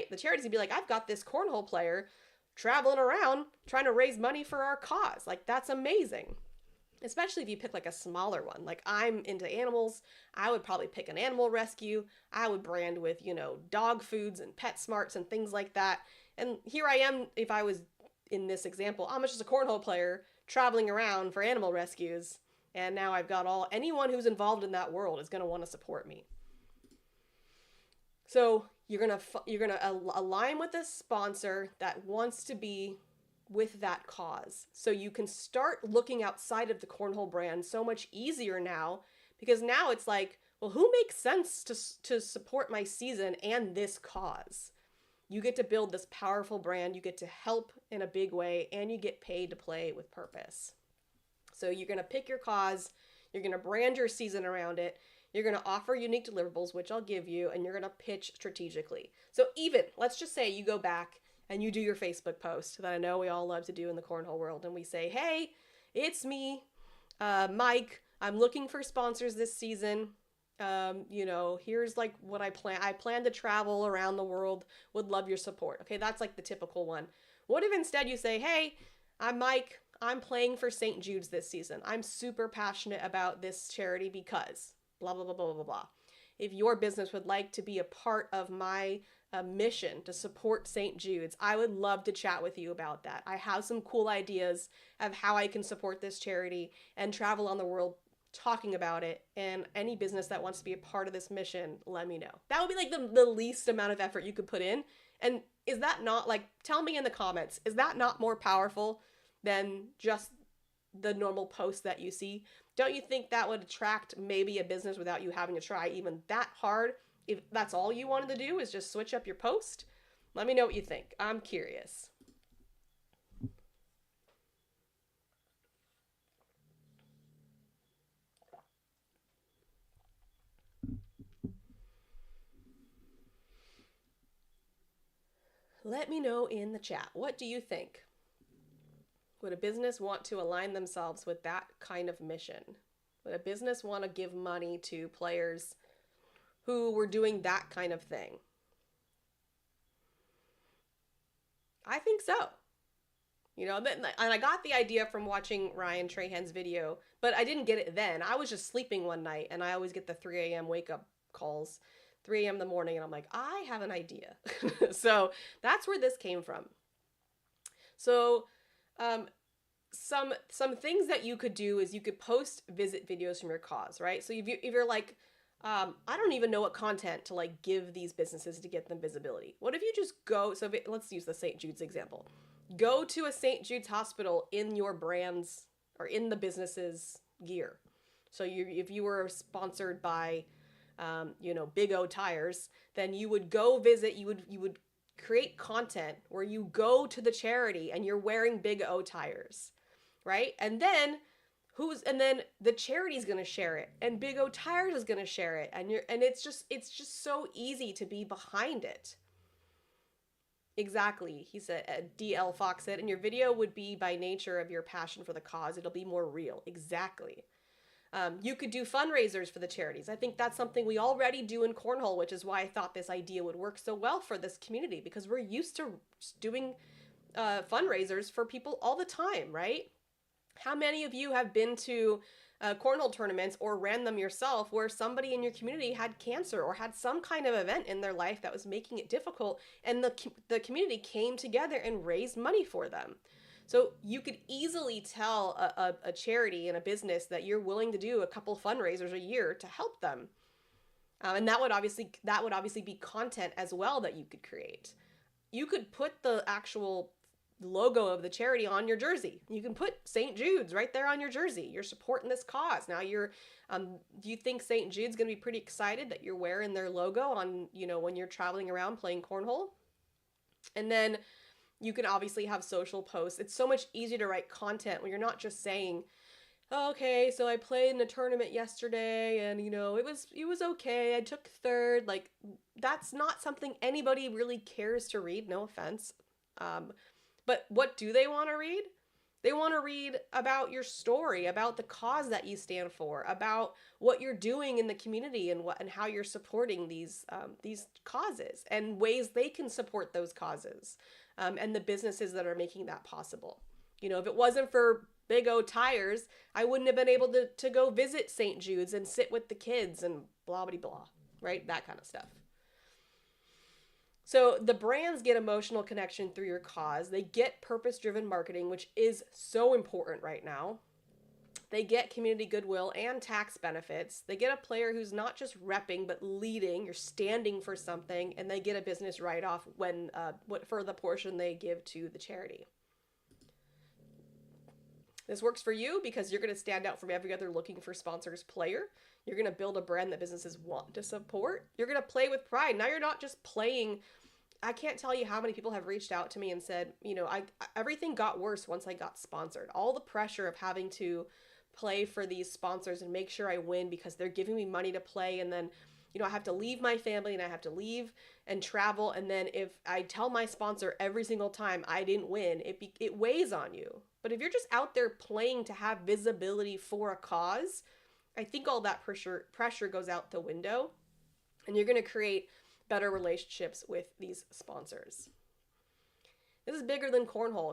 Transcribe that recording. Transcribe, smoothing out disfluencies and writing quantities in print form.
right? The charity's gonna be like, I've got this cornhole player traveling around trying to raise money for our cause. Like, that's amazing. Especially if you pick like a smaller one. Like, I'm into animals. I would probably pick an animal rescue. I would brand with, dog foods and pet smarts and things like that. And here I am, if I was in this example, I'm just a cornhole player traveling around for animal rescues. And now I've got anyone who's involved in that world is going to want to support me. So you're gonna align with a sponsor that wants to be with that cause. So you can start looking outside of the cornhole brand so much easier now, because now it's like, well, who makes sense to support my season and this cause? You get to build this powerful brand, you get to help in a big way, and you get paid to play with purpose. So you're going to pick your cause, you're going to brand your season around it, you're going to offer unique deliverables, which I'll give you, and you're going to pitch strategically. So even, let's just say you go back and you do your Facebook post that I know we all love to do in the cornhole world, and we say, hey, it's me, Mike, I'm looking for sponsors this season. Here's like what I plan to travel around the world, would love your support. Okay, that's like the typical one. What if instead you say, hey, I'm Mike, I'm playing for St. Jude's this season. I'm super passionate about this charity because blah, blah, blah, blah, blah, blah. If your business would like to be a part of my mission to support St. Jude's, I would love to chat with you about that. I have some cool ideas of how I can support this charity and travel on the world talking about it, and any business that wants to be a part of this mission, let me know. That would be like the least amount of effort you could put in. And is that not, like, tell me in the comments, is that not more powerful than just the normal post that you see? Don't you think that would attract maybe a business without you having to try even that hard? If that's all you wanted to do is just switch up your post, let me know what you think. I'm curious. Let me know in the chat. What do you think? Would a business want to align themselves with that kind of mission? Would a business want to give money to players who were doing that kind of thing? I think so. And I got the idea from watching Ryan Trahan's video, but I didn't get it then. I was just sleeping one night, and I always get the 3 a.m. wake up calls, 3 a.m. in the morning, and I'm like, I have an idea. So that's where this came from. So some things that you could do is you could post visit videos from your cause, right? So if you're like, I don't even know what content to like give these businesses to get them visibility. What if you just go, so let's use the St. Jude's example. Go to a St. Jude's hospital in your brand's or in the business's gear. So if you were sponsored by, Big O Tires, then you would go visit, you would create content where you go to the charity and you're wearing Big O Tires, right? And then the charity's going to share it, and Big O Tires is going to share it, and it's just so easy to be behind it. Exactly, he said. DL Fox said, and your video would be by nature of your passion for the cause. It'll be more real. Exactly. You could do fundraisers for the charities. I think that's something we already do in Cornhole, which is why I thought this idea would work so well for this community, because we're used to doing fundraisers for people all the time, right? How many of you have been to cornhole tournaments or ran them yourself where somebody in your community had cancer or had some kind of event in their life that was making it difficult, and the community came together and raised money for them? So you could easily tell a charity and a business that you're willing to do a couple fundraisers a year to help them. And that would obviously be content as well that you could create. You could put the actual logo of the charity on your jersey. You can put St. Jude's right there on your jersey. You're supporting this cause. Now do you think St. Jude's going to be pretty excited that you're wearing their logo on, when you're traveling around playing cornhole? And then you can obviously have social posts. It's so much easier to write content when you're not just saying, oh, okay, so I played in a tournament yesterday and, it was okay. I took third. Like, that's not something anybody really cares to read. No offense. But what do they want to read? They want to read about your story, about the cause that you stand for, about what you're doing in the community and how you're supporting these causes and ways they can support those causes, and the businesses that are making that possible. If it wasn't for Big O Tires, I wouldn't have been able to go visit St. Jude's and sit with the kids and blah blah blah, right? That kind of stuff. So the brands get emotional connection through your cause. They get purpose driven marketing, which is so important right now. They get community goodwill and tax benefits. They get a player who's not just repping but leading. You're standing for something, and they get a business write off when for the portion they give to the charity. This works for you because you're going to stand out from every other looking for sponsors player. You're going to build a brand that businesses want to support. You're going to play with pride. Now you're not just playing. I can't tell you how many people have reached out to me and said, everything got worse once I got sponsored. All the pressure of having to play for these sponsors and make sure I win because they're giving me money to play, and then I have to leave my family and I have to leave and travel, and then if I tell my sponsor every single time I didn't win, it weighs on you. But if you're just out there playing to have visibility for a cause, I think all that pressure goes out the window, and you're going to create better relationships with these sponsors. This is bigger than cornhole.